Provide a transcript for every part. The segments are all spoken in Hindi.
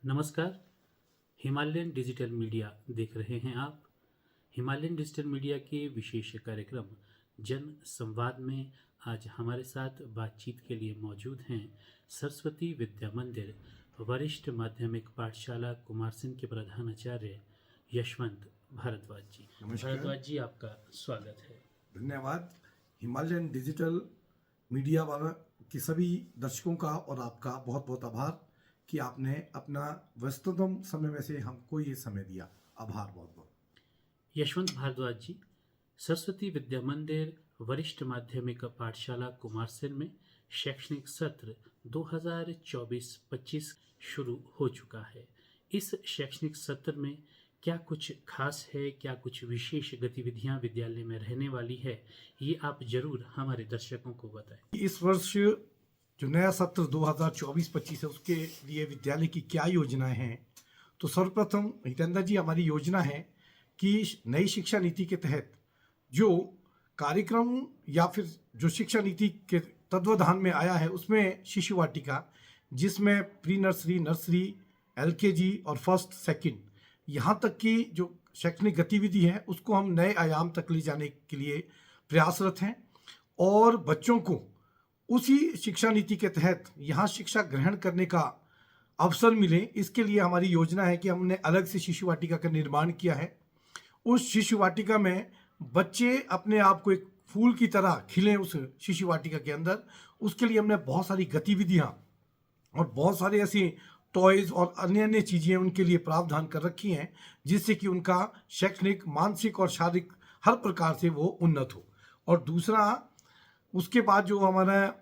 नमस्कार। हिमालयन डिजिटल मीडिया देख रहे हैं आप। हिमालयन डिजिटल मीडिया के विशेष कार्यक्रम जन संवाद में आज हमारे साथ बातचीत के लिए मौजूद हैं सरस्वती विद्या मंदिर वरिष्ठ माध्यमिक पाठशाला कुमारसिंह के प्रधानाचार्य यशवंत भारद्वाज जी। नमस्कार। भारद्वाज जी, आपका स्वागत है। धन्यवाद। हिमालयन डिजिटल मीडिया वाला के सभी दर्शकों का और आपका बहुत बहुत आभार कि आपने अपना व्यस्ततम समय में से हमको ये समय दिया। आभार बहुत बहुत। यशवंत भारद्वाज जी, सरस्वती विद्या मंदिर वरिष्ठ माध्यमिक पाठशाला कुमारसेन में शैक्षणिक सत्र 2024-25 शुरू हो चुका है। इस शैक्षणिक सत्र में क्या कुछ खास है, क्या कुछ विशेष गतिविधियां विद्यालय में रहने वाली है, ये आप जरूर हमारे दर्शकों को बताएं। इस वर्ष जो नया सत्र 2024-25 है उसके लिए विद्यालय की क्या योजनाएं हैं, तो सर्वप्रथम हितेंद्र जी, हमारी योजना है कि नई शिक्षा नीति के तहत जो कार्यक्रम या फिर जो शिक्षा नीति के तत्वाधान में आया है उसमें शिशु वाटिका, जिसमें प्री नर्सरी, नर्सरी, एलकेजी और फर्स्ट सेकंड यहाँ तक की जो शैक्षणिक गतिविधि है उसको हम नए आयाम तक ले जाने के लिए प्रयासरत हैं और बच्चों को उसी शिक्षा नीति के तहत यहाँ शिक्षा ग्रहण करने का अवसर मिले, इसके लिए हमारी योजना है कि हमने अलग से शिशु वाटिका का निर्माण किया है। उस शिशु वाटिका में बच्चे अपने आप को एक फूल की तरह खिलें उस शिशु वाटिका के अंदर। उसके लिए हमने बहुत सारी गतिविधियाँ और बहुत सारे ऐसी टॉयज़ और अन्य अन्य चीज़ें उनके लिए प्रावधान कर रखी हैं जिससे कि उनका शैक्षणिक, मानसिक और शारीरिक हर प्रकार से वो उन्नत हो। और दूसरा, उसके बाद जो हमारा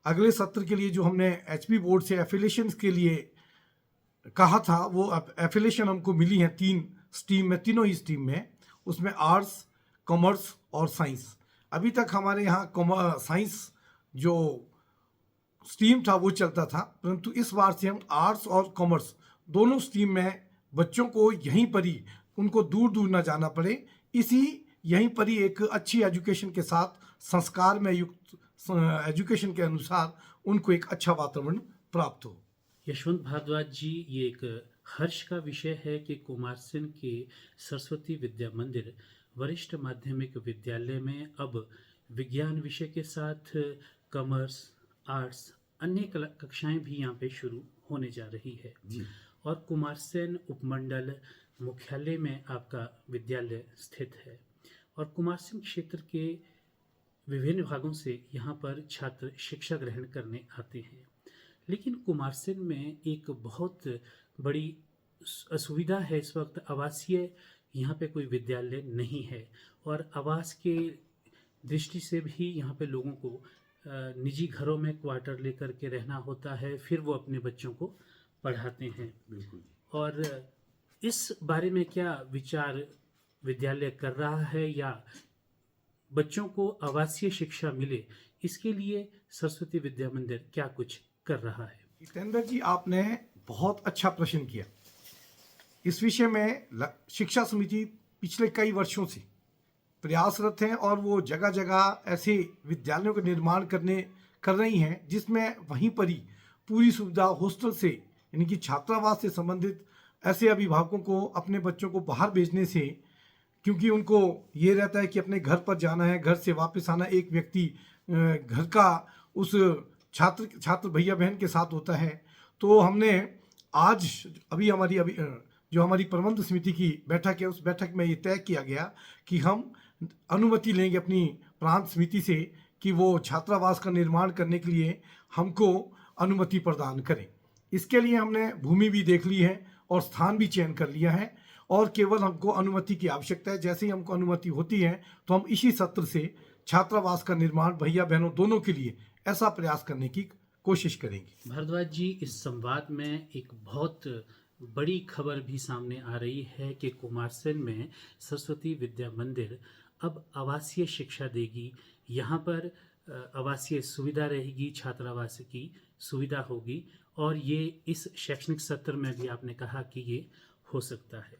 अगले सत्र के लिए जो हमने एचपी बोर्ड से एफिलिएशन के लिए कहा था, वो एफिलिएशन हमको मिली है 3 स्ट्रीम में, तीनों ही स्ट्रीम में, उसमें आर्ट्स, कॉमर्स और साइंस। अभी तक हमारे यहाँ साइंस जो स्ट्रीम था वो चलता था, परंतु इस बार से हम आर्ट्स और कॉमर्स दोनों स्ट्रीम में बच्चों को यहीं पर ही, उनको दूर दूर ना जाना पड़े, यहीं पर ही एक अच्छी एजुकेशन के साथ, संस्कार में युक्त एजुकेशन के अनुसार उनको एक अच्छा वातावरण प्राप्त हो। यशवंत भारद्वाज जी, ये एक हर्ष का विषय है कि कुमारसेन के सरस्वती विद्या मंदिर वरिष्ठ माध्यमिक विद्यालय में अब विज्ञान विषय के साथ कॉमर्स, आर्ट्स, अन्य कक्षाएं भी यहाँ पे शुरू होने जा रही है जी। और कुमारसेन उपमंडल मुख्यालय में आपका विद्यालय स्थित है और कुमारसेन क्षेत्र के विभिन्न भागों से यहाँ पर छात्र शिक्षा ग्रहण करने आते हैं। लेकिन कुमारसेन में एक बहुत बड़ी असुविधा है, इस वक्त आवासीय यहाँ पे कोई विद्यालय नहीं है और आवास के दृष्टि से भी यहाँ पे लोगों को निजी घरों में क्वार्टर लेकर के रहना होता है, फिर वो अपने बच्चों को पढ़ाते हैं। बिल्कुल। और इस बारे में क्या विचार विद्यालय कर रहा है या बच्चों को आवासीय शिक्षा मिले, इसके लिए सरस्वती विद्या मंदिर क्या कुछ कर रहा है? जितेंद्र जी, आपने बहुत अच्छा प्रश्न किया। इस विषय में शिक्षा समिति पिछले कई वर्षों से प्रयासरत हैं और वो जगह जगह ऐसे विद्यालयों का निर्माण कर रही हैं जिसमें वहीं पर ही पूरी सुविधा हॉस्टल से, यानी कि छात्रावास से संबंधित ऐसे अभिभावकों को अपने बच्चों को बाहर भेजने से, क्योंकि उनको ये रहता है कि अपने घर पर जाना है, घर से वापस आना एक व्यक्ति घर का उस छात्र भैया बहन के साथ होता है। तो हमने आज जो हमारी प्रबंध समिति की बैठक है, उस बैठक में ये तय किया गया कि हम अनुमति लेंगे अपनी प्रांत समिति से कि वो छात्रावास का निर्माण करने के लिए हमको अनुमति प्रदान करें। इसके लिए हमने भूमि भी देख ली है और स्थान भी चयन कर लिया है और केवल हमको अनुमति की आवश्यकता है। जैसे ही हमको अनुमति होती है तो हम इसी सत्र से छात्रावास का निर्माण भैया बहनों दोनों के लिए ऐसा प्रयास करने की कोशिश करेंगे। भारद्वाज जी, इस संवाद में एक बहुत बड़ी खबर भी सामने आ रही है कि कुमारसेन में सरस्वती विद्या मंदिर अब आवासीय शिक्षा देगी। यहाँ पर आवासीय सुविधा रहेगी, छात्रावास की सुविधा होगी और ये इस शैक्षणिक सत्र में भी आपने कहा कि ये हो सकता है।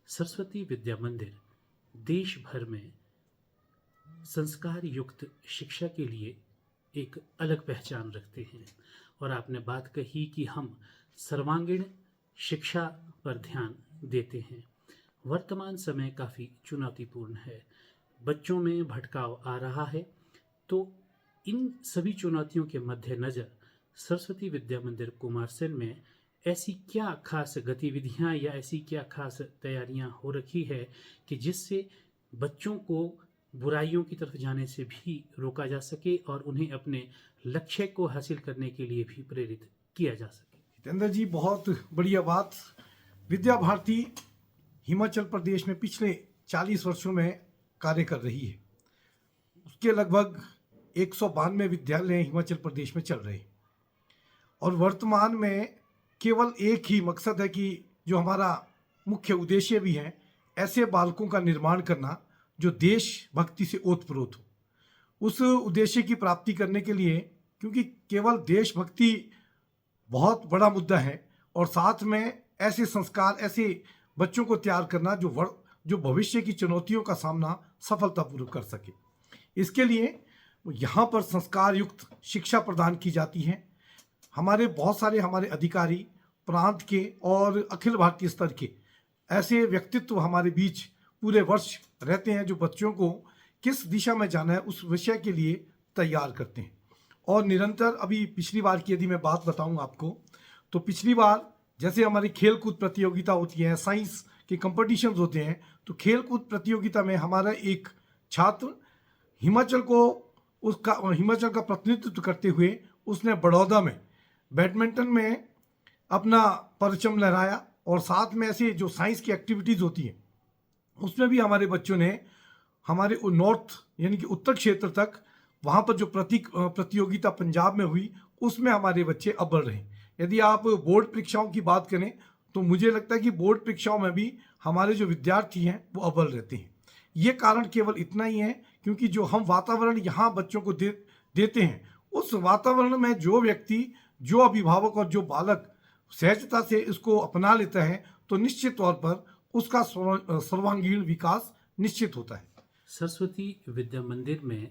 सरस्वती विद्या मंदिर देश भर में संस्कार युक्त शिक्षा के लिए एक अलग पहचान रखते हैं और आपने बात कही कि हम सर्वांगीण शिक्षा पर ध्यान देते हैं। वर्तमान समय काफ़ी चुनौतीपूर्ण है, बच्चों में भटकाव आ रहा है। तो इन सभी चुनौतियों के मद्देनज़र सरस्वती विद्या मंदिर कुमारसैन में ऐसी क्या खास गतिविधियां या ऐसी क्या खास तैयारियां हो रखी है कि जिससे बच्चों को बुराइयों की तरफ जाने से भी रोका जा सके और उन्हें अपने लक्ष्य को हासिल करने के लिए भी प्रेरित किया जा सके। जितेंद्र जी, बहुत बढ़िया बात। विद्या भारती हिमाचल प्रदेश में पिछले 40 वर्षों में कार्य कर रही है। उसके लगभग 192 विद्यालय हिमाचल प्रदेश में चल रहे हैं और वर्तमान में केवल एक ही मकसद है कि जो हमारा मुख्य उद्देश्य भी है, ऐसे बालकों का निर्माण करना जो देशभक्ति से ओतप्रोत हो। उस उद्देश्य की प्राप्ति करने के लिए, क्योंकि केवल देशभक्ति बहुत बड़ा मुद्दा है और साथ में ऐसे संस्कार, ऐसे बच्चों को तैयार करना जो भविष्य की चुनौतियों का सामना सफलतापूर्वक कर सके। इसके लिए यहाँ पर संस्कार युक्त शिक्षा प्रदान की जाती है। बहुत सारे हमारे अधिकारी प्रांत के और अखिल भारतीय स्तर के ऐसे व्यक्तित्व हमारे बीच पूरे वर्ष रहते हैं जो बच्चों को किस दिशा में जाना है उस विषय के लिए तैयार करते हैं। और निरंतर, अभी पिछली बार की यदि मैं बात बताऊं आपको, तो पिछली बार जैसे हमारी खेल कूद प्रतियोगिता होती है, साइंस के कंपटीशंस होते हैं, तो खेल कूद प्रतियोगिता में हमारा एक छात्र हिमाचल का प्रतिनिधित्व करते हुए उसने बड़ौदा में बैडमिंटन में अपना परचम लहराया। और साथ में ऐसे जो साइंस की एक्टिविटीज़ होती हैं उसमें भी हमारे बच्चों ने हमारे नॉर्थ यानी कि उत्तर क्षेत्र तक, वहाँ पर जो प्रतियोगिता पंजाब में हुई उसमें हमारे बच्चे अव्वल रहे। यदि आप बोर्ड परीक्षाओं की बात करें तो मुझे लगता है कि बोर्ड परीक्षाओं में भी हमारे जो विद्यार्थी हैं वो अव्वल रहते हैं। ये कारण केवल इतना ही है क्योंकि जो हम वातावरण यहाँ बच्चों को देते हैं, उस वातावरण में जो व्यक्ति, जो अभिभावक और जो बालक सहजता से इसको अपना लेता है तो निश्चित तौर पर उसका सर्वांगीण विकास निश्चित होता है। सरस्वती विद्या मंदिर में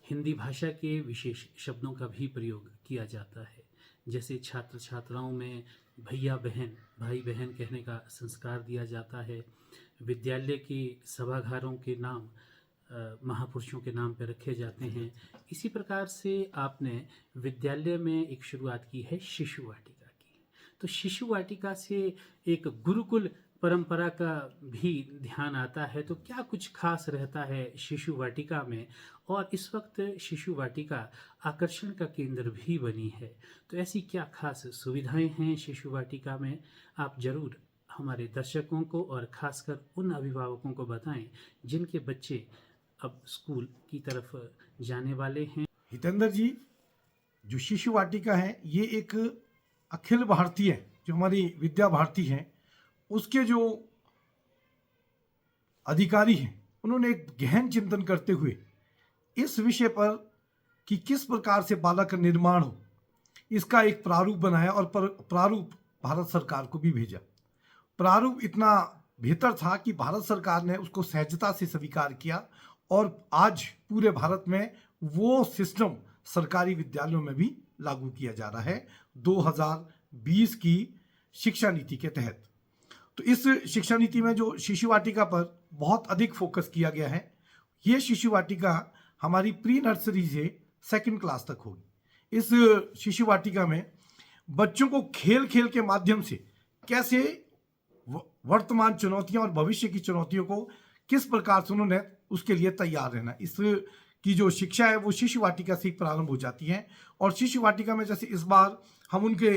हिंदी भाषा के विशेष शब्दों का भी प्रयोग किया जाता है। जैसे छात्र छात्राओं में भैया बहन, भाई बहन कहने का संस्कार दिया जाता है। विद्यालय के सभागारों के नाम महापुरुषों के नाम पर रखे जाते हैं। इसी प्रकार से आपने विद्यालय में एक शुरुआत की है शिशु वाटिका की। तो शिशु वाटिका से एक गुरुकुल परंपरा का भी ध्यान आता है। तो क्या कुछ खास रहता है शिशु वाटिका में? और इस वक्त शिशु वाटिका आकर्षण का केंद्र भी बनी है, तो ऐसी क्या खास सुविधाएं हैं शिशु वाटिका में? आप जरूर हमारे दर्शकों को और खासकर उन अभिभावकों को बताएं जिनके बच्चे अब स्कूल की तरफ जाने वाले हैं। हितेंद्र जी, जो शिशु वाटिका है ये एक अखिल भारतीय, जो हमारी विद्या भारती है, उसके जो अधिकारी हैं उन्होंने एक गहन चिंतन करते हुए इस विषय पर कि किस प्रकार से बालक का निर्माण हो, इसका एक प्रारूप बनाया और प्रारूप भारत सरकार को भी भेजा। प्रारूप इतना बेहतर था कि भारत सरकार ने उसको सहजता से स्वीकार किया और आज पूरे भारत में वो सिस्टम सरकारी विद्यालयों में भी लागू किया जा रहा है 2020 की शिक्षा नीति के तहत। तो इस शिक्षा नीति में जो शिशु वाटिका पर बहुत अधिक फोकस किया गया है, ये शिशु वाटिका हमारी प्री नर्सरी से 2nd क्लास तक होगी। इस शिशु वाटिका में बच्चों को खेल खेल के माध्यम से कैसे वर्तमान चुनौतियां और भविष्य की चुनौतियों को किस प्रकार से उन्होंने उसके लिए तैयार रहना, इस की जो शिक्षा है वो शिशु वाटिका से प्रारंभ हो जाती है। और शिशु वाटिका में जैसे इस बार हम उनके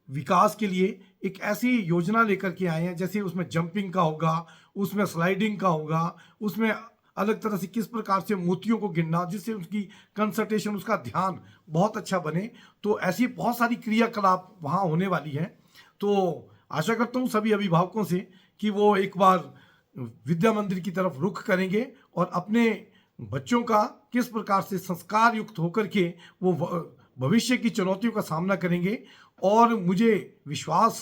विकास के लिए एक ऐसी योजना लेकर के आए हैं, जैसे उसमें जंपिंग का होगा, उसमें स्लाइडिंग का होगा, उसमें अलग तरह से किस प्रकार से मोतियों को गिनना, जिससे उसकी कंसंट्रेशन, उसका ध्यान बहुत अच्छा बने। तो ऐसी बहुत सारी क्रियाकलाप वहाँ होने वाली है। तो आशा करता हूँ सभी अभिभावकों से कि वो एक बार विद्या मंदिर की तरफ रुख करेंगे और अपने बच्चों का किस प्रकार से संस्कार युक्त होकर के वो भविष्य की चुनौतियों का सामना करेंगे। और मुझे विश्वास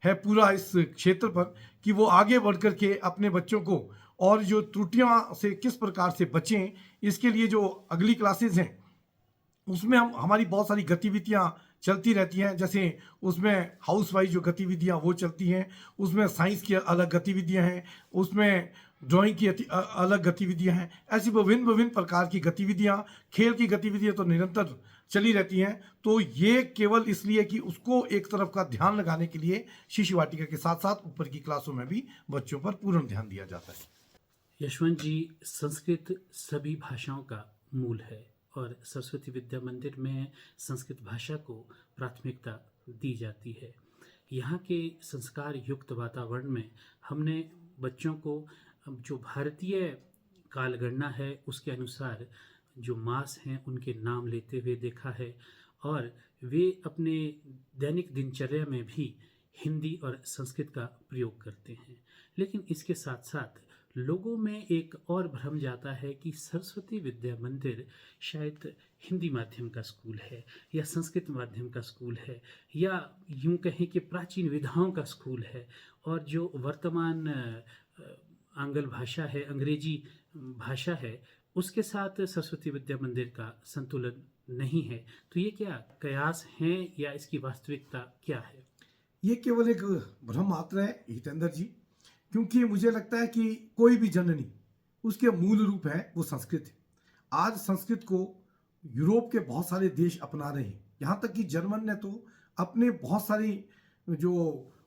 है पूरा इस क्षेत्र पर कि वो आगे बढ़ कर के अपने बच्चों को और जो त्रुटियां से किस प्रकार से बचें, इसके लिए जो अगली क्लासेस हैं उसमें हमारी बहुत सारी गतिविधियां चलती रहती हैं। जैसे उसमें हाउस वाइज जो गतिविधियां वो चलती हैं, उसमें साइंस की अलग गतिविधियां हैं, उसमें ड्राइंग की अलग गतिविधियां हैं। ऐसी विभिन्न विभिन्न प्रकार की गतिविधियां, खेल की गतिविधियां तो निरंतर चली रहती हैं। तो ये केवल इसलिए कि उसको एक तरफ का ध्यान लगाने के लिए शिशु वाटिका के साथ साथ ऊपर की क्लासों में भी बच्चों पर पूर्ण ध्यान दिया जाता है। यशवंत जी, संस्कृत सभी भाषाओं का मूल है और सरस्वती विद्या मंदिर में संस्कृत भाषा को प्राथमिकता दी जाती है। यहाँ के संस्कार युक्त वातावरण में हमने बच्चों को जो भारतीय कालगणना है उसके अनुसार जो मास हैं उनके नाम लेते हुए देखा है और वे अपने दैनिक दिनचर्या में भी हिंदी और संस्कृत का प्रयोग करते हैं। लेकिन इसके साथ साथ लोगों में एक और भ्रम जाता है कि सरस्वती विद्या मंदिर शायद हिंदी माध्यम का स्कूल है या संस्कृत माध्यम का स्कूल है या यूं कहें कि प्राचीन विधाओं का स्कूल है और जो वर्तमान आंग्ल भाषा है, अंग्रेजी भाषा है, उसके साथ सरस्वती विद्या मंदिर का संतुलन नहीं है। तो ये क्या कयास हैं या इसकी वास्तविकता क्या है? ये केवल एक भ्रम मात्र है हितेंद्र जी, क्योंकि मुझे लगता है कि कोई भी जननी उसके मूल रूप है वो संस्कृत है। आज संस्कृत को यूरोप के बहुत सारे देश अपना रहे हैं, यहाँ तक कि जर्मन ने तो अपने बहुत सारी जो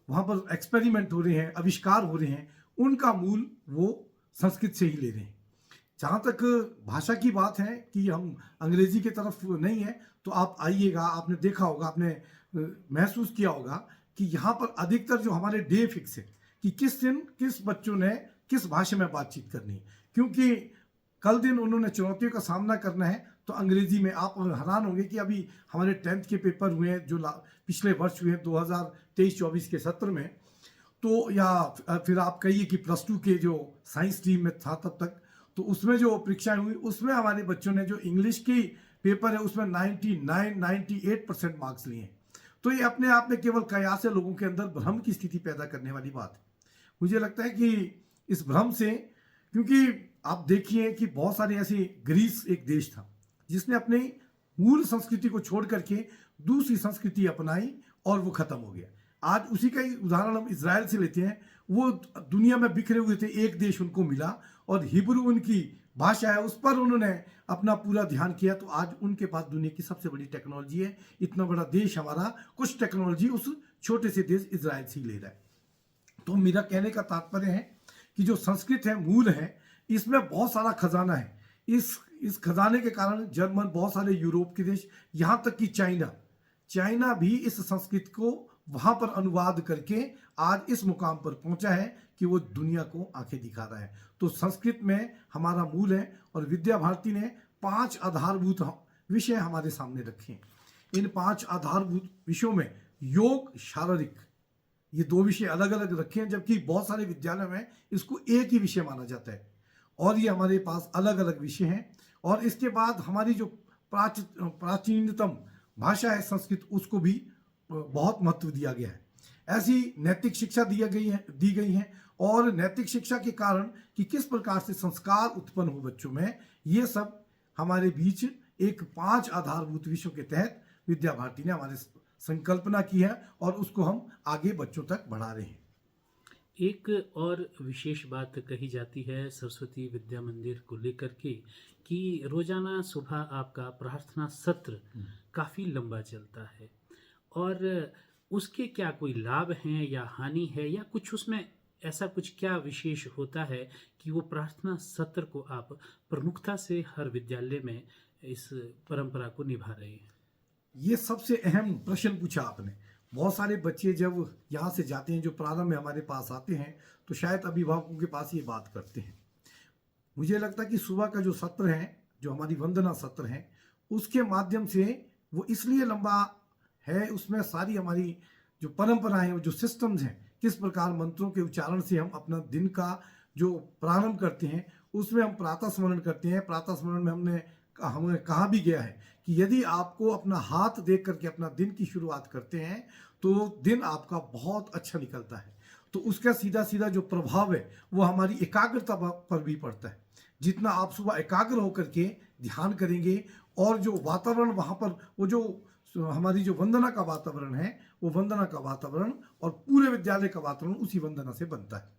वहाँ पर एक्सपेरिमेंट हो रहे हैं, आविष्कार हो रहे हैं, उनका मूल वो संस्कृत से ही ले रहे हैं। जहाँ तक भाषा की बात है कि हम अंग्रेजी की तरफ नहीं है, तो आप आइएगा, आपने देखा होगा, आपने महसूस किया होगा कि यहाँ पर अधिकतर जो हमारे डे फिक्स है कि किस दिन किस बच्चों ने किस भाषा में बातचीत करनी है, क्योंकि कल दिन उन्होंने चुनौतियों का सामना करना है। तो अंग्रेजी में आप हैरान होंगे कि अभी हमारे 10th के पेपर हुए हैं जो पिछले वर्ष हुए हैं 2023-24 के सत्र में, तो या फिर आप कहिए कि +2 के जो साइंस स्ट्रीम में था तब तक, तो उसमें जो परीक्षाएं हुई उसमें हमारे बच्चों ने जो इंग्लिश की पेपर है उसमें 99-98% मार्क्स लिए हैं। तो ये अपने आप में केवल कयास से लोगों के अंदर भ्रम की स्थिति पैदा करने वाली बात है। मुझे लगता है कि इस भ्रम से, क्योंकि आप देखिए कि बहुत सारे ऐसे, ग्रीस एक देश था जिसने अपनी मूल संस्कृति को छोड़ करके दूसरी संस्कृति अपनाई और वो खत्म हो गया। आज उसी का ही उदाहरण हम इजराइल से लेते हैं। वो दुनिया में बिखरे हुए थे, एक देश उनको मिला और हिब्रू उनकी भाषा है, उस पर उन्होंने अपना पूरा ध्यान किया। तो आज उनके पास दुनिया की सबसे बड़ी टेक्नोलॉजी है। इतना बड़ा देश हमारा कुछ टेक्नोलॉजी उस छोटे से देश इजराइल से ही ले रहा है। तो मेरा कहने का तात्पर्य है कि जो संस्कृत है, मूल है, इसमें बहुत सारा खजाना है। इस खजाने के कारण जर्मन, बहुत सारे यूरोप के देश, यहाँ तक कि चाइना भी इस संस्कृत को वहां पर अनुवाद करके आज इस मुकाम पर पहुंचा है कि वो दुनिया को आंखें दिखा रहा है। तो संस्कृत में हमारा मूल है और विद्या भारती ने 5 आधारभूत विषय हमारे सामने रखे हैं। इन 5 आधारभूत विषयों में योग, शारीरिक, ये 2 विषय अलग अलग रखे हैं, जबकि बहुत सारे विद्यालयों में इसको एक ही विषय माना जाता है और ये हमारे पास अलग अलग विषय हैं। और इसके बाद हमारी जो प्राचीनतम भाषा है संस्कृत, उसको भी बहुत महत्व दिया गया है। ऐसी नैतिक शिक्षा दी गई है और नैतिक शिक्षा के कारण कि किस प्रकार से संस्कार उत्पन्न हो बच्चों में, ये सब हमारे बीच एक 5 आधारभूत विषयों के तहत विद्या भारती ने हमारे संकल्पना की है और उसको हम आगे बच्चों तक बढ़ा रहे हैं। एक और विशेष बात कही जाती है सरस्वती विद्या मंदिर को लेकर के कि रोजाना सुबह आपका प्रार्थना सत्र काफ़ी लंबा चलता है और उसके क्या कोई लाभ हैं या हानि है या कुछ उसमें ऐसा कुछ क्या विशेष होता है कि वो प्रार्थना सत्र को आप प्रमुखता से हर विद्यालय में इस परंपरा को निभा रहे हैं? ये सबसे अहम प्रश्न पूछा आपने। बहुत सारे बच्चे जब यहाँ से जाते हैं, जो प्रारंभ में हमारे पास आते हैं, तो शायद अभिभावकों के पास ये बात करते हैं। मुझे लगता है कि सुबह का जो सत्र है, जो हमारी वंदना सत्र है, उसके माध्यम से वो इसलिए लंबा है, उसमें सारी हमारी जो परंपराएं हैं, जो सिस्टम्स हैं, किस प्रकार मंत्रों के उच्चारण से हम अपना दिन का जो प्रारंभ करते हैं, उसमें हम प्रातः स्मरण करते हैं। प्रातः स्मरण में हमें कहा भी गया है कि यदि आपको अपना हाथ देख करके अपना दिन की शुरुआत करते हैं तो दिन आपका बहुत अच्छा निकलता है। तो उसका सीधा सीधा जो प्रभाव है वो हमारी एकाग्रता पर भी पड़ता है। जितना आप सुबह एकाग्र होकर के ध्यान करेंगे और जो वातावरण वहाँ पर, वो जो हमारी जो वंदना का वातावरण है वो वंदना का वातावरण और पूरे विद्यालय का वातावरण उसी वंदना से बनता है।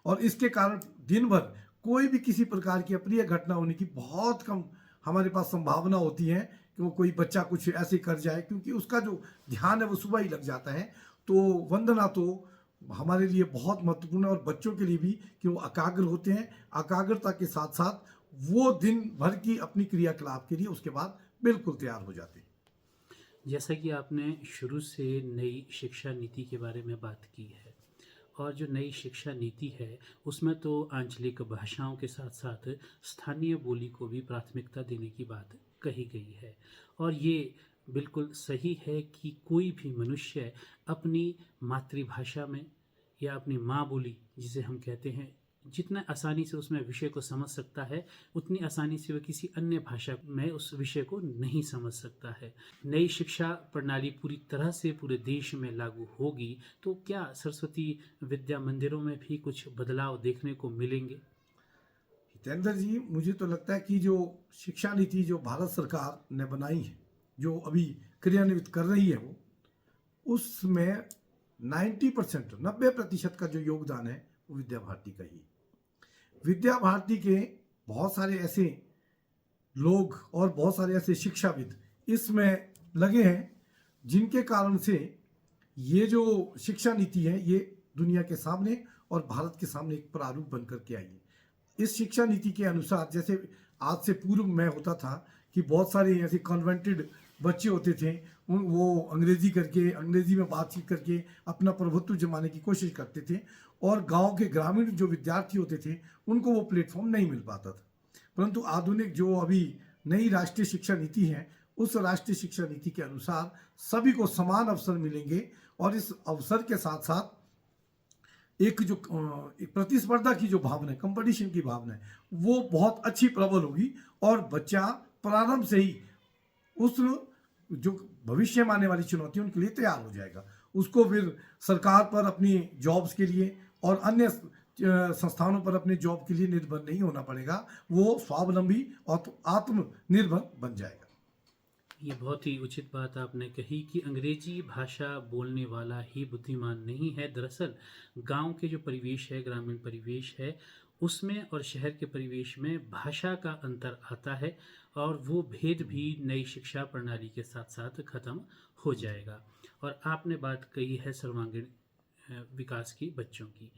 और इसके कारण दिन भर कोई भी किसी प्रकार की अप्रिय घटना होने की बहुत कम हमारे पास संभावना होती है कि वो कोई बच्चा कुछ ऐसे कर जाए, क्योंकि उसका जो ध्यान है वो सुबह ही लग जाता है। तो वंदना तो हमारे लिए बहुत महत्वपूर्ण है और बच्चों के लिए भी, कि वो एकाग्र होते हैं। एकाग्रता के साथ साथ वो दिन भर की अपनी क्रियाकलाप के लिए उसके बाद बिल्कुल तैयार हो जाते हैं। जैसा कि आपने शुरू से नई शिक्षा नीति के बारे में बात की है, और जो नई शिक्षा नीति है उसमें तो आंचलिक भाषाओं के साथ साथ स्थानीय बोली को भी प्राथमिकता देने की बात कही गई है। और ये बिल्कुल सही है कि कोई भी मनुष्य अपनी मातृभाषा में या अपनी माँ बोली जिसे हम कहते हैं, जितना आसानी से उसमें विषय को समझ सकता है उतनी आसानी से वह किसी अन्य भाषा में उस विषय को नहीं समझ सकता है। नई शिक्षा प्रणाली पूरी तरह से पूरे देश में लागू होगी तो क्या सरस्वती विद्या मंदिरों में भी कुछ बदलाव देखने को मिलेंगे? हितेंद्र जी, मुझे तो लगता है कि जो शिक्षा नीति जो भारत सरकार ने बनाई है, जो अभी क्रियान्वित कर रही है, वो उसमें 90% का जो योगदान है वो विद्या भारती का ही है। विद्या भारती के बहुत सारे ऐसे लोग और बहुत सारे ऐसे शिक्षाविद इसमें लगे हैं जिनके कारण से ये जो शिक्षा नीति है ये दुनिया के सामने और भारत के सामने एक प्रारूप बन करके आई है। इस शिक्षा नीति के अनुसार, जैसे आज से पूर्व में होता था कि बहुत सारे ऐसे कॉन्वेंटेड बच्चे होते थे, वो अंग्रेजी में बातचीत करके अपना प्रभुत्व जमाने की कोशिश करते थे, और गांव के ग्रामीण जो विद्यार्थी होते थे उनको वो प्लेटफॉर्म नहीं मिल पाता था। परंतु आधुनिक जो अभी नई राष्ट्रीय शिक्षा नीति है, उस राष्ट्रीय शिक्षा नीति के अनुसार सभी को समान अवसर मिलेंगे, और इस अवसर के साथ साथ एक जो प्रतिस्पर्धा की जो भावना है, कंपटीशन की भावना है, वो बहुत अच्छी प्रबल होगी, और बच्चा प्रारंभ से ही उस जो भविष्य में आने वाली चुनौतियों उनके लिए तैयार हो जाएगा। उसको फिर सरकार पर अपनी जॉब्स के लिए और अन्य संस्थानों पर अपने जॉब के लिए निर्भर नहीं होना पड़ेगा, वो स्वावलंबी और आत्मनिर्भर बन जाएगा। ये बहुत ही उचित बात आपने कही कि अंग्रेजी भाषा बोलने वाला ही बुद्धिमान नहीं है। दरअसल गांव के जो परिवेश है, ग्रामीण परिवेश है, उसमें और शहर के परिवेश में भाषा का अंतर आता है, और वो भेद भी नई शिक्षा प्रणाली के साथ साथ खत्म हो जाएगा। और आपने बात कही है सर्वांगीण विकास की, बच्चों की।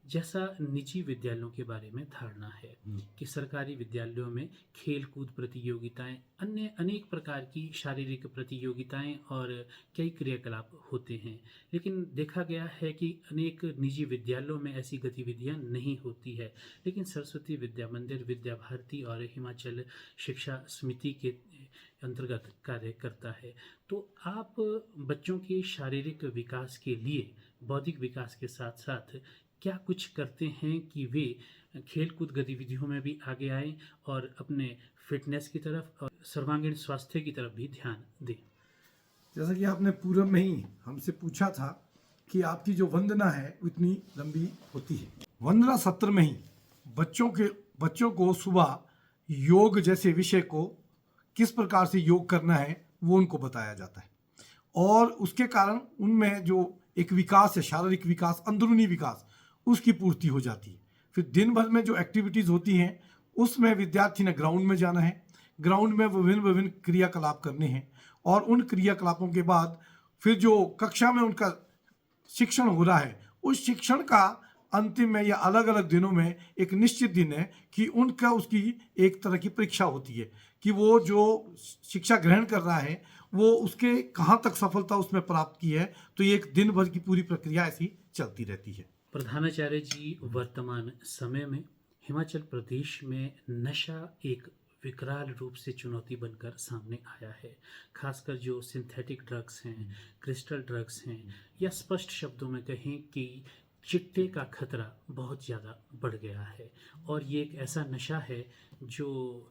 जैसा निजी विद्यालयों के बारे में धारणा है कि सरकारी विद्यालयों में खेल कूद प्रतियोगिताएं, अन्य अनेक प्रकार की शारीरिक प्रतियोगिताएं और कई क्रियाकलाप होते हैं, लेकिन देखा गया है कि अनेक निजी विद्यालयों में ऐसी गतिविधियां नहीं होती है। लेकिन सरस्वती विद्या मंदिर, विद्या भारती और हिमाचल शिक्षा समिति के अंतर्गत कार्य करता है। तो आप बच्चों के शारीरिक विकास के लिए बौद्धिक विकास के साथ साथ क्या कुछ करते हैं कि वे खेलकूद गतिविधियों में भी आगे आएं और अपने फिटनेस की तरफ और सर्वांगीण स्वास्थ्य की तरफ भी ध्यान दें? जैसा कि आपने पूर्व में ही हमसे पूछा था कि आपकी जो वंदना है वो इतनी लंबी होती है। वंदना सत्र में ही बच्चों को सुबह योग जैसे विषय को किस प्रकार से योग करना है वो उनको बताया जाता है, और उसके कारण उनमें जो एक विकास है, शारीरिक विकास, अंदरूनी विकास, उसकी पूर्ति हो जाती है। फिर दिन भर में जो एक्टिविटीज़ होती हैं उसमें विद्यार्थी ने ग्राउंड में जाना है, ग्राउंड में विभिन्न क्रियाकलाप करने हैं, और उन क्रियाकलापों के बाद फिर जो कक्षा में उनका शिक्षण हो रहा है, उस शिक्षण का अंतिम में या अलग अलग दिनों में एक निश्चित दिन है कि उनका उसकी एक तरह की परीक्षा होती है कि वो जो शिक्षा ग्रहण कर रहा है वो उसके कहाँ तक सफलता उसमें प्राप्त की है। तो ये एक दिन भर की पूरी प्रक्रिया ऐसी चलती रहती है। प्रधानाचार्य जी, वर्तमान समय में हिमाचल प्रदेश में नशा एक विकराल रूप से चुनौती बनकर सामने आया है। खासकर जो सिंथेटिक ड्रग्स हैं, क्रिस्टल ड्रग्स हैं, या स्पष्ट शब्दों में कहें कि चिट्टे का खतरा बहुत ज़्यादा बढ़ गया है। और ये एक ऐसा नशा है जो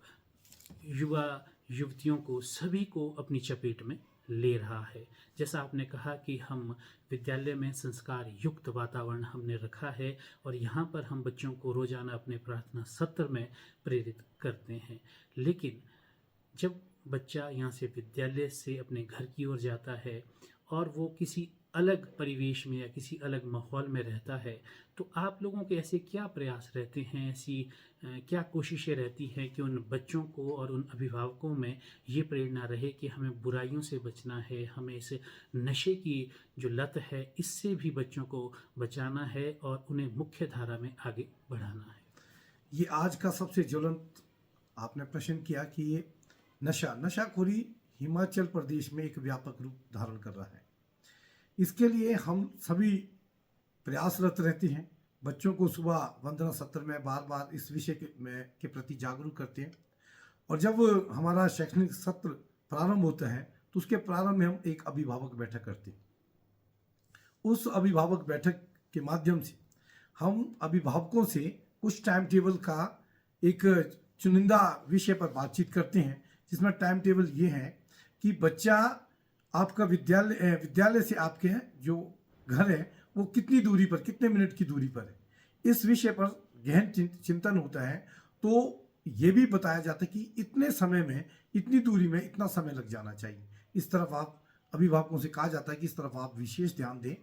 युवा युवतियों को, सभी को अपनी चपेट में ले रहा है। जैसा आपने कहा कि हम विद्यालय में संस्कार युक्त वातावरण हमने रखा है, और यहाँ पर हम बच्चों को रोजाना अपने प्रार्थना सत्र में प्रेरित करते हैं। लेकिन जब बच्चा यहाँ से विद्यालय से अपने घर की ओर जाता है और वो किसी अलग परिवेश में या किसी अलग माहौल में रहता है, तो आप लोगों के ऐसे क्या प्रयास रहते हैं, ऐसी क्या कोशिशें रहती हैं कि उन बच्चों को और उन अभिभावकों में ये प्रेरणा रहे कि हमें बुराइयों से बचना है, हमें इस नशे की जो लत है इससे भी बच्चों को बचाना है और उन्हें मुख्य धारा में आगे बढ़ाना है? ये आज का सबसे ज्वलंत आपने प्रश्न किया कि ये नशाखोरी हिमाचल प्रदेश में एक व्यापक रूप धारण कर रहा है। इसके लिए हम सभी प्रयासरत रहते हैं। बच्चों को सुबह वंदना सत्र में बार बार इस विषय के प्रति जागरूक करते हैं, और जब हमारा शैक्षणिक सत्र प्रारंभ होता है तो उसके प्रारंभ में हम एक अभिभावक बैठक करते हैं। उस अभिभावक बैठक के माध्यम से हम अभिभावकों से कुछ टाइम टेबल का एक चुनिंदा विषय पर बातचीत करते हैं, जिसमें टाइम टेबल ये है कि बच्चा आपका विद्यालय से आपके जो घर है वो कितनी दूरी पर, कितने मिनट की दूरी पर है। इस विषय पर गहन चिंतन होता है, तो ये भी बताया जाता है कि इतने समय में, इतनी दूरी में इतना समय लग जाना चाहिए। इस तरफ आप अभिभावकों से कहा जाता है कि इस तरफ आप विशेष ध्यान दें,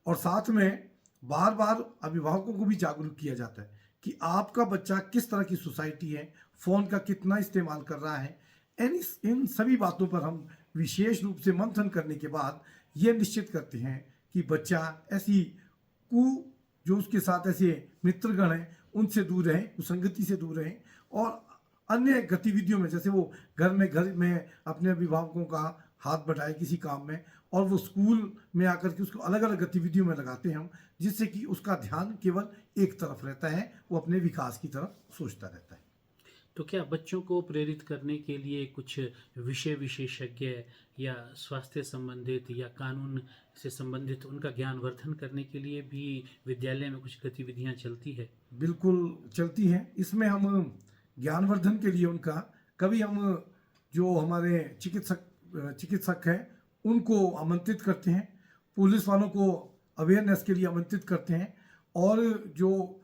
और साथ में बार बार अभिभावकों को भी जागरूक किया जाता है कि आपका बच्चा किस तरह की सोसाइटी है, फ़ोन का कितना इस्तेमाल कर रहा है। इन सभी बातों पर हम विशेष रूप से मंथन करने के बाद ये निश्चित करते हैं कि बच्चा ऐसी जो उसके साथ ऐसे मित्रगण हैं उनसे दूर रहें, कुसंगति से दूर रहें, और अन्य गतिविधियों में, जैसे वो घर में अपने अभिभावकों का हाथ बढ़ाए किसी काम में, और वो स्कूल में आकर के उसको अलग अलग गतिविधियों में लगाते हैं हम, जिससे कि उसका ध्यान केवल एक तरफ रहता है, वो अपने विकास की तरफ सोचता रहता है। तो क्या बच्चों को प्रेरित करने के लिए कुछ विषय विशेषज्ञ या स्वास्थ्य संबंधित या कानून से संबंधित उनका ज्ञानवर्धन करने के लिए भी विद्यालय में कुछ गतिविधियां चलती है? बिल्कुल चलती हैं। इसमें हम ज्ञानवर्धन के लिए उनका कभी हम जो हमारे चिकित्सक हैं उनको आमंत्रित करते हैं, पुलिस वालों को अवेयरनेस के लिए आमंत्रित करते हैं, और जो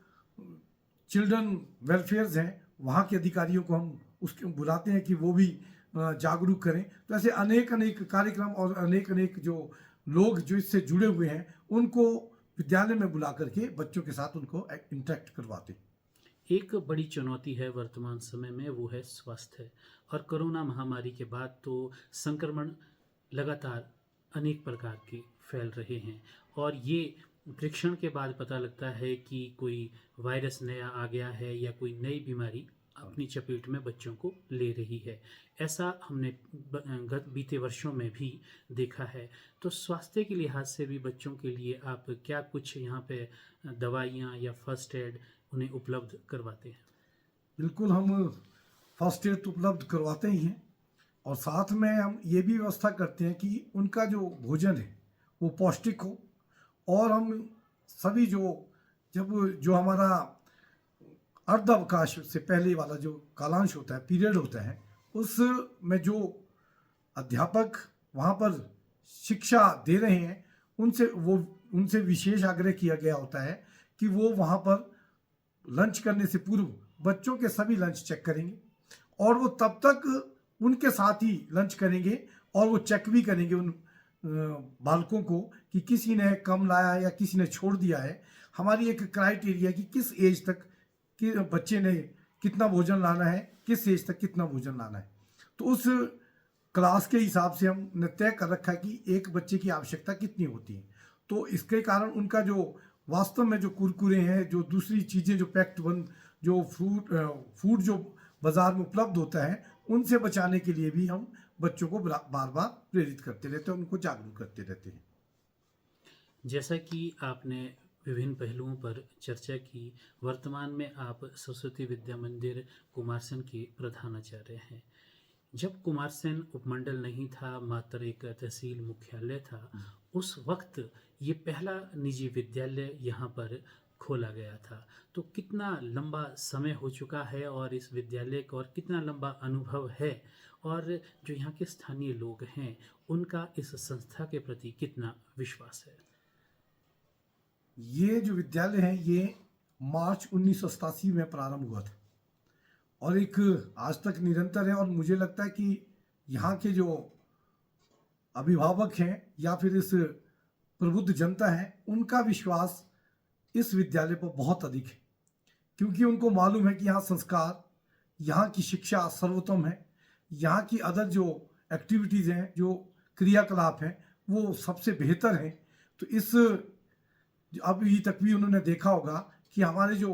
चिल्ड्रन वेलफेयर्स हैं वहाँ के अधिकारियों को हम उसके बुलाते हैं कि वो भी जागरूक करें। तो ऐसे अनेक कार्यक्रम और अनेक जो लोग जो इससे जुड़े हुए हैं उनको विद्यालय में बुला करके बच्चों के साथ उनको इंटरेक्ट करवाते हैं। एक बड़ी चुनौती है वर्तमान समय में, वो है स्वास्थ्य। और कोरोना महामारी के बाद तो संक्रमण लगातार अनेक प्रकार के फैल रहे हैं, और ये परीक्षण के बाद पता लगता है कि कोई वायरस नया आ गया है या कोई नई बीमारी अपनी चपेट में बच्चों को ले रही है। ऐसा हमने बीते वर्षों में भी देखा है। तो स्वास्थ्य के लिहाज से भी बच्चों के लिए आप क्या कुछ यहाँ पे दवाइयाँ या फर्स्ट एड उन्हें उपलब्ध करवाते हैं? बिल्कुल, हम फर्स्ट एड उपलब्ध करवाते ही हैं, और साथ में हम ये भी व्यवस्था करते हैं कि उनका जो भोजन है वो पौष्टिक हो, और हम सभी जो हमारा अर्धावकाश से पहले वाला जो कालांश होता है, पीरियड होता है, उसमें जो अध्यापक वहाँ पर शिक्षा दे रहे हैं उनसे विशेष आग्रह किया गया होता है कि वो वहाँ पर लंच करने से पूर्व बच्चों के सभी लंच चेक करेंगे, और वो तब तक उनके साथ ही लंच करेंगे, और वो चेक भी करेंगे उन बालकों को कि किसी ने कम लाया या किसी ने छोड़ दिया है। हमारी एक क्राइटेरिया कि किस एज तक कि बच्चे ने कितना भोजन लाना है, किस एज तक कितना भोजन लाना है। तो उस क्लास के हिसाब से हमने तय कर रखा है कि एक बच्चे की आवश्यकता कितनी होती है। तो इसके कारण उनका जो वास्तव में जो कुरकुरे हैं, जो दूसरी चीज़ें, जो पैक्ड बंद जो फूड जो बाज़ार में उपलब्ध होता है, उनसे बचाने के लिए भी हम बच्चों को बार बार प्रेरित करते रहते हैं, उनको जागरूक करते रहते हैं। जैसा कि आपने विभिन्न पहलुओं पर चर्चा की, वर्तमान में आप सरस्वती विद्या मंदिर कुमारसेन के प्रधानाचार्य हैं। जब कुमारसेन उपमंडल नहीं था, मात्र एक तहसील मुख्यालय था, उस वक्त ये पहला निजी विद्यालय यहाँ पर खोला गया था। तो कितना लंबा समय हो चुका है और इस विद्यालय का और कितना लंबा अनुभव है, और जो यहाँ के स्थानीय लोग हैं उनका इस संस्था के प्रति कितना विश्वास है? ये जो विद्यालय है ये मार्च 1987 में प्रारंभ हुआ था, और एक आज तक निरंतर है, और मुझे लगता है कि यहाँ के जो अभिभावक हैं या फिर इस प्रबुद्ध जनता है, उनका विश्वास इस विद्यालय पर बहुत अधिक है, क्योंकि उनको मालूम है कि यहाँ संस्कार, यहाँ की शिक्षा सर्वोत्तम है, यहाँ की अदर जो एक्टिविटीज़ हैं, जो क्रियाकलाप हैं, वो सबसे बेहतर हैं। तो इस अभी तक भी उन्होंने देखा होगा कि हमारे जो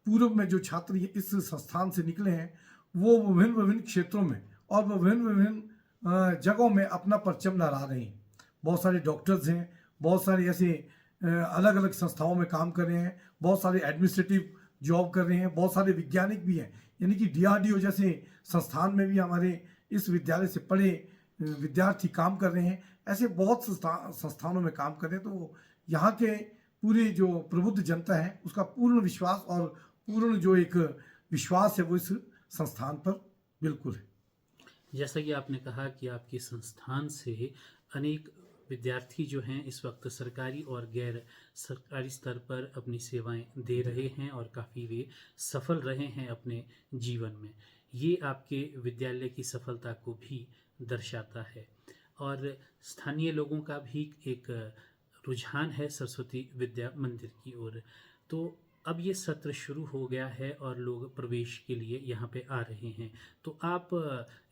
पूर्व में जो छात्र इस संस्थान से निकले हैं, वो विभिन्न विभिन्न क्षेत्रों में और विभिन्न विभिन्न जगहों में अपना परचम लहरा रहे हैं। बहुत सारे डॉक्टर्स हैं, बहुत सारे ऐसे अलग अलग संस्थाओं में काम कर रहे हैं, बहुत सारे एडमिनिस्ट्रेटिव जॉब कर रहे हैं, बहुत सारे वैज्ञानिक भी हैं, यानी कि DRDO जैसे संस्थान में भी हमारे इस विद्यालय से पढ़े विद्यार्थी काम कर रहे हैं। ऐसे बहुत संस्थानों में काम कर रहे हैं। तो यहाँ के पूरी जो प्रबुद्ध जनता है, उसका पूर्ण विश्वास और पूर्ण जो एक विश्वास है वो इस संस्थान पर बिल्कुल है। जैसा कि आपने कहा कि आपके संस्थान से अनेक विद्यार्थी जो हैं इस वक्त सरकारी और गैर सरकारी स्तर पर अपनी सेवाएं दे रहे हैं और काफ़ी वे सफल रहे हैं अपने जीवन में। ये आपके विद्यालय की सफलता को भी दर्शाता है और स्थानीय लोगों का भी एक रुझान है सरस्वती विद्या मंदिर की ओर। तो अब ये सत्र शुरू हो गया है और लोग प्रवेश के लिए यहाँ पे आ रहे हैं, तो आप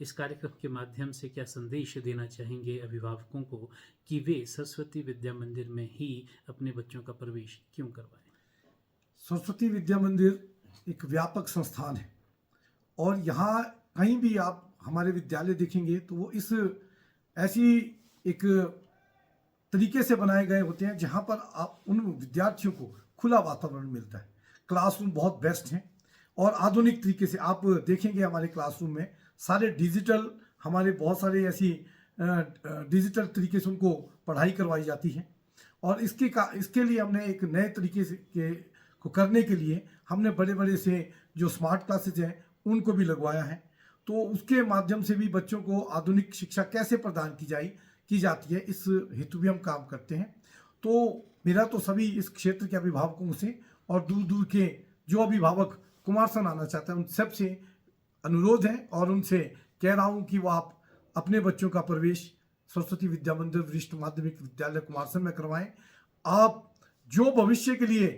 इस कार्यक्रम के माध्यम से क्या संदेश देना चाहेंगे अभिभावकों को कि वे सरस्वती विद्या मंदिर में ही अपने बच्चों का प्रवेश क्यों करवाएं? सरस्वती विद्या मंदिर एक व्यापक संस्थान है और यहाँ कहीं भी आप हमारे विद्यालय देखेंगे तो वो इस ऐसी एक तरीके से बनाए गए होते हैं जहाँ पर आप उन विद्यार्थियों को खुला वातावरण मिलता है। क्लासरूम बहुत बेस्ट हैं और आधुनिक तरीके से आप देखेंगे हमारे क्लासरूम में सारे डिजिटल, हमारे बहुत सारे ऐसी डिजिटल तरीके से उनको पढ़ाई करवाई जाती है। और इसके लिए हमने एक नए तरीके से को करने के लिए हमने बड़े बड़े से जो स्मार्ट क्लासेज हैं उनको भी लगवाया है। तो उसके माध्यम से भी बच्चों को आधुनिक शिक्षा कैसे प्रदान की जाती है, इस हेतु भी हम काम करते हैं। तो मेरा तो सभी इस क्षेत्र के अभिभावकों से और दूर दूर के जो अभिभावक कुमारसैन आना चाहते हैं उन सब से अनुरोध है और उनसे कह रहा हूँ कि वो आप अपने बच्चों का प्रवेश सरस्वती विद्या मंदिर वरिष्ठ माध्यमिक विद्यालय कुमारसैन में करवाएं। आप जो भविष्य के लिए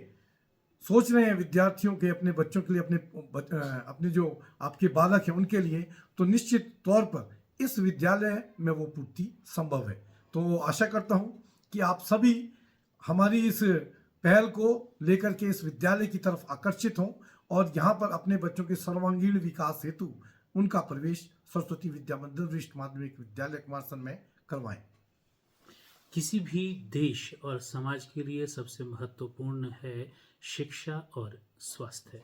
सोच रहे हैं विद्यार्थियों के, अपने बच्चों के लिए, अपने जो आपके बालक हैं उनके लिए, तो निश्चित तौर पर इस विद्यालय में वो पूर्ति संभव है। तो आशा करता हूँ कि आप सभी हमारी इस पहल को लेकर के इस विद्यालय की तरफ आकर्षित हों और यहाँ पर अपने बच्चों के सर्वांगीण विकास हेतु उनका प्रवेश सरस्वती विद्या मंदिर वरिष्ठ माध्यमिक विद्यालय कुमारसैन में करवाएं। किसी भी देश और समाज के लिए सबसे महत्वपूर्ण है शिक्षा और स्वास्थ्य।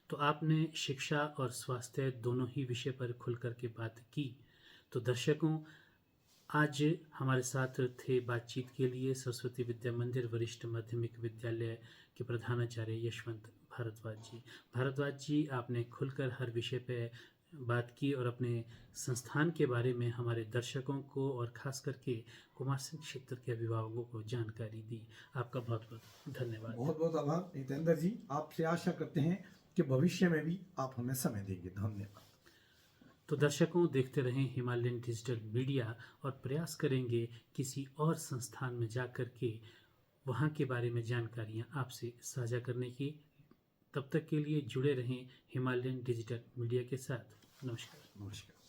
तो आपने शिक्षा और स्वास्थ्य दोनों ही विषय पर खुल कर के बात की। तो दर्शकों, आज हमारे साथ थे बातचीत के लिए सरस्वती विद्या मंदिर वरिष्ठ माध्यमिक विद्यालय के प्रधानाचार्य यशवंत भारद्वाज जी, आपने खुलकर हर विषय पे बात की और अपने संस्थान के बारे में हमारे दर्शकों को और खास करके कुमारसैन क्षेत्र के अभिभावकों को जानकारी दी। आपका बहुत बहुत धन्यवाद। बहुत बहुत आभार हितेंद्र जी। आपसे आशा करते हैं कि भविष्य में भी आप हमें समय देंगे। धन्यवाद। तो दर्शकों, देखते रहें हिमालयन डिजिटल मीडिया और प्रयास करेंगे किसी और संस्थान में जाकर के वहाँ के बारे में जानकारियाँ आपसे साझा करने की। तब तक के लिए जुड़े रहें हिमालयन डिजिटल मीडिया के साथ। नमस्कार।